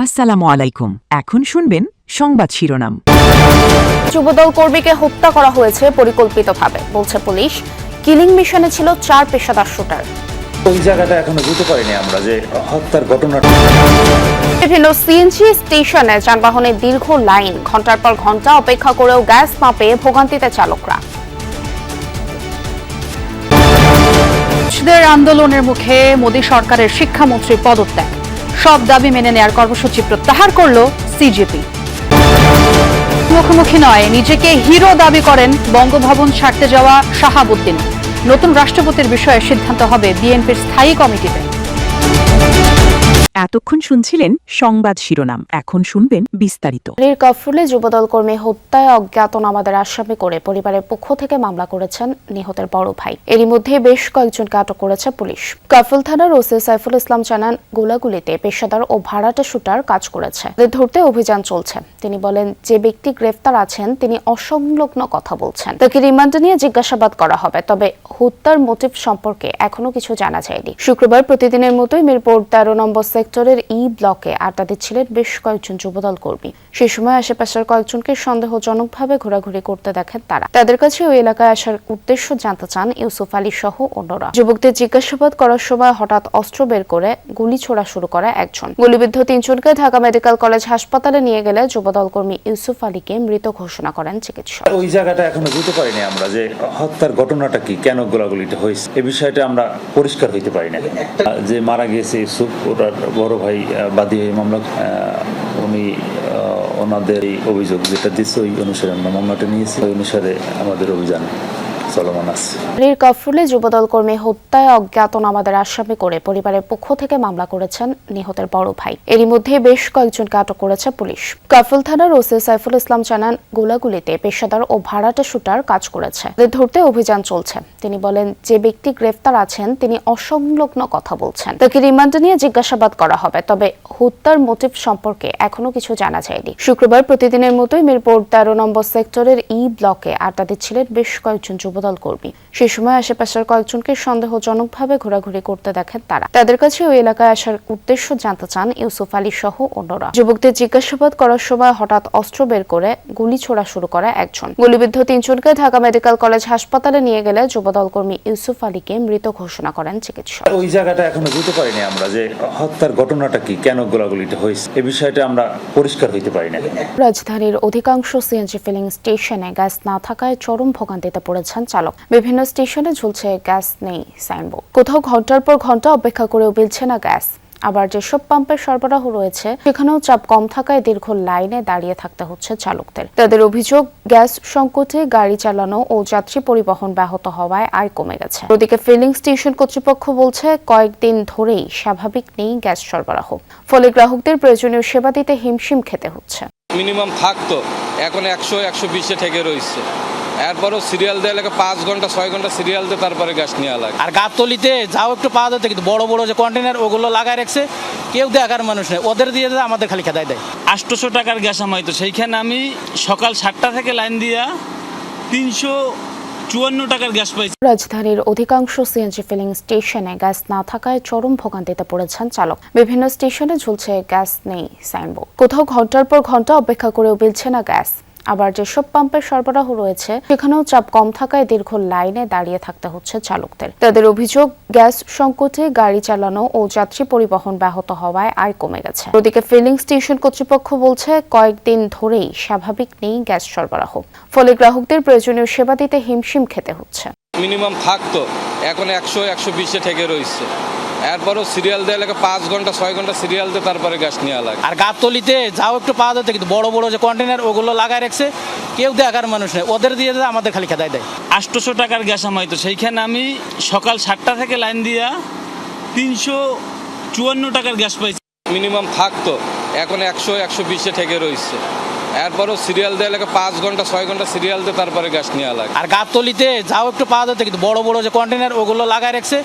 আসসালামু আলাইকুম। এখন শুনবেন সংবাদ শিরোনাম। যুবদল কর্মীকে হত্যা করা হয়েছে পরিকল্পিতভাবে, বলছে পুলিশ। কিলিং মিশনে ছিল 4 পেশাদার শুটার। ওই জায়গাটা এখনো বুঝতে পারিনি আমরা যে হত্যার ঘটনাটা। বিভিন্ন সিএনজি স্টেশনে যানবাহনের দীর্ঘ লাইন, ঘন্টার পর ঘন্টা অপেক্ষা করেও গ্যাস না পেয়ে ভোগান্তিতে চালকরা। আন্দোলনের মুখে মোদী সরকারের শিক্ষামন্ত্রী পদত্যাগ, সব দাবি মেনে নেয়ার কর্মসূচি প্রত্যাহার করল সিজেপি। মুখোমুখি নয়, নিজেকে হিরো দাবি করেন বঙ্গভবন ছাড়তে যাওয়া শাহাবুদ্দিন। নতুন রাষ্ট্রপতির বিষয়ে সিদ্ধান্ত হবে বিএনপির স্থায়ী কমিটিতে। এতক্ষণ শুনছিলেন সংবাদ শিরোনাম, এখন শুনবেন বিস্তারিত। কাফরুলে যুবদল কর্মী হত্যায় অজ্ঞাতনামাদের আসামি করে পরিবারের পক্ষ থেকে মামলা করেছেন নিহতের বড় ভাই। এরই মধ্যে বেশ কয়েকজনকে আটক করেছে পুলিশ। কাফরুল থানার ওসি সাইফুল ইসলাম জানান, গোলাগুলিতে পেশাদার ও ভাড়াটে শুটার কাজ করেছে, ধরতে অভিযান চলছে। তিনি বলেন, যে ব্যক্তি গ্রেফতার আছেন তিনি অসংলগ্ন কথা বলছেন, তাকে রিমান্ডে নিয়ে জিজ্ঞাসাবাদ করা হবে। তবে হত্যার মোটিভ সম্পর্কে এখনো কিছু জানা যায়নি। শুক্রবার প্রতিদিনের মতোই মিরপুর 13 নম্বর সেক্টরের ব্লকে আড্ডা দিচ্ছিলেন বেশ কয়েকজন যুবদল কর্মী। সেই সময় আশেপাশের কয়েকজনকে সন্দেহজনকভাবে ঘোরাঘুরি করতে দেখেন তারা। তাদের কাছে ওই এলাকায় আসার উদ্দেশ্য জানতে চান ইউসুফ আলী সহ অন্যরা। যুবকদের জিজ্ঞাসাবাদ করার সময় হঠাৎ অস্ত্র বের করে গুলি ছোড়া শুরু করে একজন। গুলিবিদ্ধ 3 জনকে ঢাকা মেডিকেল কলেজ হাসপাতালে নিয়ে গেলে যুবদল কর্মী ইউসুফ আলীকে মৃত ঘোষণা করেন চিকিৎসক। ওই জায়গাটা এখনো বুঝতে পারিনি আমরা যে হত্যার ঘটনাটা কি, কেন গোলাগুলিটা হয়েছে, এই বিষয়টা আমরা পরিষ্কার হইতে পারি না। যে মারা গিয়েছে ইউসুফ, ওটার বড় ভাই বাদী হয়ে মামলা, উনি ওনাদের এই অভিযোগ যেটা দিচ্ছে ওই অনুসারে আমরা মামলাটা নিয়েছি। ওই অনুসারে আমাদের অভিযান চলমান আছে। কাফরুলে যুবদল কর্মী হত্যায় অজ্ঞাতনামাদের আসামি করে পরিবারের পক্ষ থেকে মামলা করেছেন নিহতের বড় ভাই। এরই মধ্যে বেশ কয়েকজনকে আটক করেছে পুলিশ। কাফরুল থানার ওসি সাইফুল ইসলাম জানান, গোলাগুলিতে পেশাদার ও ভাড়াটে শুটার কাজ করেছে, ধরতে অভিযান চলছে। তিনি বলেন, যে ব্যক্তি গ্রেফতার আছেন তিনি অসংলগ্ন কথা বলছেন, তাকে রিমান্ডে নিয়ে জিজ্ঞাসাবাদ করা হবে। তবে হত্যার মোটিভ সম্পর্কে এখনো কিছু জানা যায়নি। শুক্রবার প্রতিদিনের মতোই মিরপুর 13 নম্বর সেক্টরের ব্লকে আড্ডা দিচ্ছিলেন বেশ কয়েকজন যুবদল কর্মী। সেই সময় আশেপাশের কয়েকজনকে সন্দেহজনকভাবে ঘোরাঘুরি করতে দেখেন তারা। তাদের কাছে ওই এলাকায় আসার উদ্দেশ্য জানতে চান ইউসুফ আলী সহ অন্যরা। যুবকদের জিজ্ঞাসাবাদ করার সময় হঠাৎ অস্ত্র বের করে গুলি ছোড়া শুরু করে একজন। গুলিবিদ্ধ 3 জনকে ঢাকা মেডিকেল কলেজ হাসপাতালে নিয়ে গেলে যুবদল কর্মী ইউসুফ আলীকে মৃত ঘোষণা করেন চিকিৎসক। ওই জায়গাটা এখনো বুঝতে পারিনি আমরা যে হত্যার ঘটনাটা কি, কেন গোলাগুলিটা হয়েছে, এই বিষয়টা আমরা পরিষ্কার হইতে পারি না। রাজধানীর অধিকাংশ সিএনজি ফিলিং স্টেশনে গ্যাস না থাকায় চরম ভোগান্তিতে পড়েছেন চালক। বিভিন্ন স্টেশনে ঝুলছে গ্যাস নেই সাইনবোর্ড। কোথাও ঘন্টার পর ঘন্টা অপেক্ষা করেও মিলছে না গ্যাস। আবার যেসব পাম্পের সরবরাহ রয়েছে সেখানেও চাপ কম থাকায় দীর্ঘ লাইনে দাঁড়িয়ে থাকতে হচ্ছে চালকদের। তাদের অভিযোগ, গ্যাস সংকটে গাড়ি চালানো ও যাত্রী পরিবহন ব্যাহত হওয়ায় আয় কমে গেছে। ওদিকে ফিলিং স্টেশন কর্তৃপক্ষ বলছে, কয়েকদিন ধরেই স্বাভাবিক নেই গ্যাস সরবরাহ, ফলে গ্রাহকদের প্রয়োজনীয় সেবা দিতে হিমশিম খেতে হচ্ছে। মিনিমাম থাকতো, এখন 100-120 থেকে রয়েছে। এরপরও সিরিয়াল দেওয়া লাগে 5 ঘন্টা 6 ঘন্টা সিরিয়াল দিয়ে তারপরে গ্যাস নেওয়া লাগে। আর গাবতলিতে যাও একটু পাওয়া যেত, কিন্তু বড় বড় যে কন্টেনার ওগুলো লাগায় রাখছে, কেউ দেখার মানুষ নেই, ওদের দিয়ে আমাদের খালি খেদায় দেয়। 800 টাকার গ্যাস আমাইতো, সেইখানে আমি সকাল 7টা থেকে লাইন দিয়া 354 টাকার গ্যাস পাইছি। রাজধানীর অধিকাংশ সিএনজি ফিলিং স্টেশনে গ্যাস না থাকায় চরম ভোগান্তিতে পড়েছেন চালক। বিভিন্ন স্টেশনে ঝুলছে গ্যাস নেই সাইনবোর্ড। কোথাও ঘন্টার পর ঘন্টা অপেক্ষা করেও মিলছে না গ্যাস। আবার যেসব পাম্পের সরবরাহ রয়েছে সেখানেও চাপ কম থাকায় দীর্ঘ লাইনে দাঁড়িয়ে থাকতে হচ্ছে চালকদের। তাদের অভিযোগ, গ্যাস সংকটে গাড়ি চালানো ও যাত্রী পরিবহন ব্যাহত হওয়ায় আয় কমে গেছে। ওদিকে ফিলিং স্টেশন কর্তৃপক্ষ বলছে, কয়েকদিন ধরেই স্বাভাবিক নেই গ্যাস সরবরাহ, ফলে গ্রাহকদের প্রয়োজনীয় সেবা দিতে হিমশিম খেতে হচ্ছে। মিনিমাম থাকতো, এখন 100-120 থেকে রয়েছে। এরপরও সিরিয়াল দেওয়া লাগে 5 ঘন্টা 6 ঘন্টা সিরিয়াল দিয়ে তারপরে গ্যাস নেওয়া লাগে। আর গাবতলিতে যাও একটু পাওয়া যেত, কিন্তু বড় বড় যে কন্টেনার ওগুলো লাগায় রাখছে, কেউ দেখার মানুষ নেই, ওদের দিয়ে আমাদের খালি খেদায় দেয়। 800 টাকার গ্যাস আমাইতো, সেইখানে আমি সকাল 7টা থেকে লাইন দিয়া 354 টাকার গ্যাস পাইছি। মিনিমাম থাকতো, এখন 100-120 থেকে রয়েছে। এরপরও সিরিয়াল দেওয়া লাগে 5 ঘন্টা 6 ঘন্টা সিরিয়াল দিয়ে তারপরে গ্যাস নেওয়া লাগে। আর গাবতলিতে যাও একটু পাওয়া যেত, কিন্তু বড় বড় যে কন্টেনার ওগুলো লাগায় রাখছে,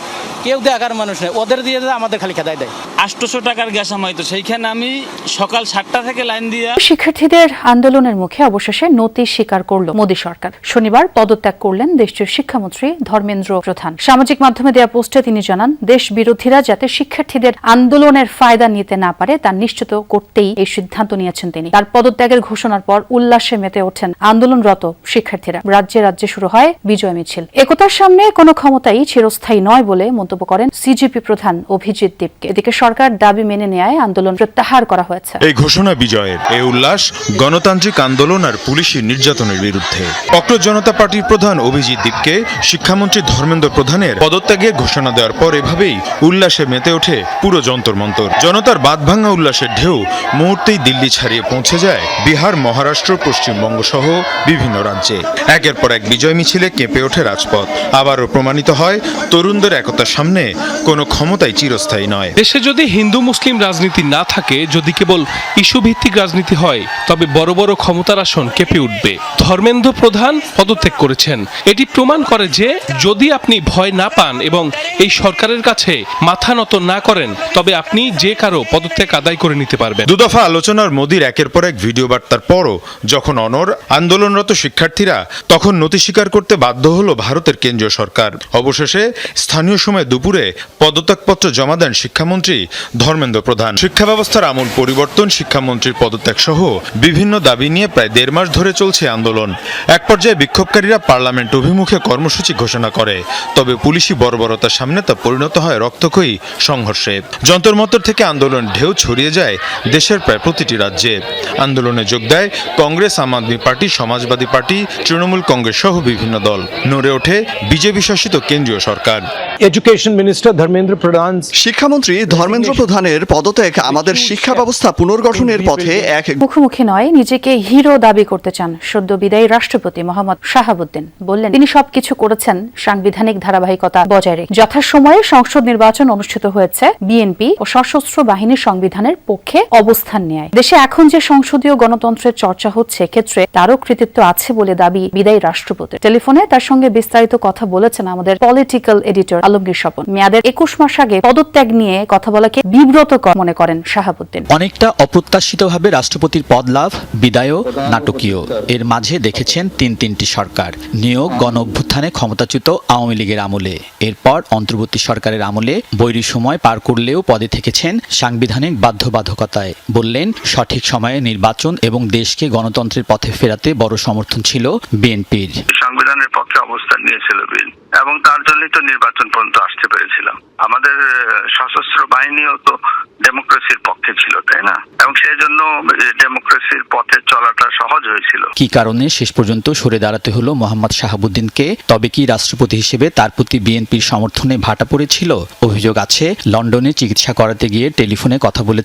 কেউ দেখার মানুষ নেই, ওদের দিয়ে আমাদের খালি খেদাই দেয়। 800 টাকার গ্যাস আমাইতো, সেইখানে আমি সকাল 7টা থেকে লাইন দিয়া। শিক্ষার্থীদের আন্দোলনের মুখে অবশেষে নতি স্বীকার করল মোদী সরকার। শনিবার পদত্যাগ করলেন দেশটির শিক্ষামন্ত্রী ধর্মেন্দ্র প্রধান। সামাজিক মাধ্যমে দেওয়া পোস্টে তিনি জানান, দেশ বিরোধীরা যাতে শিক্ষার্থীদের আন্দোলনের ফায়দা নিতে না পারে তা নিশ্চিত করতেই এই সিদ্ধান্ত নিয়েছেন তিনি। তার পদত্যাগের ঘোষণার পর উল্লাসে মেতে ওঠেন আন্দোলনরত শিক্ষার্থীরা। রাজ্যে রাজ্যে শুরু হয় বিজয় মিছিল। একতার সামনে কোনো ক্ষমতাই চিরস্থায়ী নয় বলে মন্তব্য করেন সিজেপি প্রধান অভিজিৎ দেবকে। এদিকে সরকার দাবি মেনে নেয় আন্দোলন প্রত্যাহার করা হয়েছে। এই ঘোষণা বিজয়ের, এই উল্লাস গণতান্ত্রিক আন্দোলন আর পুলিশি নির্যাতনের বিরুদ্ধে। অক্ষ জনতা পার্টির প্রধান অভিজিৎ দেবকে শিক্ষামন্ত্রী ধর্মেন্দ্র প্রধানের পদত্যাগের ঘোষণা দেওয়ার পর এভাবেই উল্লাসে মেতে ওঠে পুরো যন্তর মন্তর। জনতার বাঁধভাঙা উল্লাসের ঢেউ মুহূর্তেই দিল্লি ছাড়িয়ে পৌঁছে যায় বিহার, মহারাষ্ট্র, পশ্চিমবঙ্গ সহ বিভিন্ন রাজ্যে। একের পর এক বিজয় মিছিলে কেঁপে ওঠে রাজপথ। আবারও প্রমাণিত হয় তরুণদের একতার সামনে কোনো ক্ষমতাই চিরস্থায়ী নয়। দেশে যদি হিন্দু মুসলিম রাজনীতি না থাকে, যদি কেবল ইস্যু ভিত্তিক রাজনীতি হয়, তবে বড় বড় ক্ষমতার আসন কেঁপে উঠবে। ধর্মেন্দ্র প্রধান পদত্যাগ করেছেন, এটি প্রমাণ করে যে যদি আপনি ভয় না পান এবং এই সরকারের কাছে মাথা নত না করেন, তবে আপনি যে কারো পদত্যাগ আদায় করে নিতে পারবেন। দুদফা আলোচনার মোদির একের পর এক ভিডিও বার্তার পরও যখন অনড় আন্দোলনরত শিক্ষার্থীরা, তখন নতি স্বীকার করতে বাধ্য হলো ভারতের কেন্দ্রীয় সরকার। অবশেষে স্থানীয় সময় দুপুরে পদত্যাগপত্র জমা দেন শিক্ষামন্ত্রী ধর্মেন্দ্র প্রধান। শিক্ষা ব্যবস্থার আমূল পরিবর্তন, শিক্ষামন্ত্রীর পদত্যাগ সহ বিভিন্ন দাবি নিয়ে প্রায় 1.5 মাস ধরে চলছে আন্দোলন। এক পর্যায়ে বিক্ষোভকারীরা পার্লামেন্ট অভিমুখে কর্মসূচি ঘোষণা করে, তবে পুলিশি বর্বরতার সামনে তা পরিণত হয় রক্তক্ষয়ী সংঘর্ষে। যন্তর মন্তর থেকে আন্দোলন ঢেউ ছড়িয়ে যায় দেশের প্রায় প্রতিটি রাজ্যে। আন্দোলনে যোগ দেয় কংগ্রেস, আম আদমি পার্টি, সমাজবাদী পার্টি, তৃণমূল কংগ্রেস সহ বিভিন্ন দল। নড়ে ওঠে বিজেপি শাসিত কেন্দ্রীয় সরকার। এডুকেশন মিনিস্টার ধর্মেন্দ্র প্রধান শিক্ষামন্ত্রী ধর্মেন্দ্র প্রধানের পদত্যাগ আমাদের শিক্ষা ব্যবস্থা পুনর্গঠনের পথে এক মুখোমুখি নয়, নিজেকে হিরো দাবি করতে চান সদ্য বিদায়ী রাষ্ট্রপতি মোহাম্মদ শাহাবুদ্দিন। বললেন তিনি সবকিছু করেছেন সাংবিধানিক ধারাবাহিকতা বজায় রেখে। যথাসময়ে সংসদ নির্বাচন অনুষ্ঠিত হয়েছে, বিএনপি ও সশস্ত্র বাহিনীর সংবিধানের পক্ষে অবস্থান নেয়। দেশে এখন যে সংসদীয় গণতন্ত্রের চর্চা হচ্ছে, ক্ষেত্রে তারও কৃতিত্ব আছে বলে দাবি বিদায়ী রাষ্ট্রপতি। টেলিফোনে তার সঙ্গে বিস্তারিত কথা বলেছেন আমাদের পলিটিক্যাল এডিটর আলমগীর স্বপন। মেয়াদের 21 মাস আগে পদত্যাগ নিয়ে কথা বলাকে বিব্রতকর মনে করেন শাহাবুদ্দিন। অনেকটা অপ্রত্যাশিতভাবে রাষ্ট্রপতির পদ লাভ, বিদায়ও নাটকীয়। এর মাঝে দেখেছেন তিনটি সরকার, নিয়োগ, গণ অভ্যুত্থানে ক্ষমতাচ্যুত আওয়ামী লীগের আমলে, এরপর অন্তর্বর্তী সরকারের আমলে বৈরী সময় পার করলেও পদে থেকেছেন সাংবিধানিক বাধ্যবাধকতায়। বললেন সঠিক সময়ে নির্বাচন এবং দেশকে গণতন্ত্রের পথে ফেরাতে বড় সমর্থন ছিল বিএনপির। সংবিধানের পক্ষে অবস্থান নিয়েছিল বিএনপি এবং তার জন্যই তো নির্বাচন পর্যন্ত আসতে পেরেছিলাম। আমাদের সশস্ত্র বাহিনীও তো ডেমোক্রেসির পক্ষে ছিল, তাই না? এবং সেই জন্য ডেমোক্রেসির পথে চলাটা সহজ হয়েছিল। কি কারণে শেষ পর্যন্ত সরে দাঁড়াতে হলো মোহাম্মদ শাহাবুদ্দিনকে? তবে কি রাষ্ট্রপতি হিসেবে তার প্রতি বিএনপির সমর্থনে ভাটা পড়েছিল? অভিযোগ আছে লন্ডনে চিকিৎসা করাতে গিয়ে টেলিফোনে কথা বলে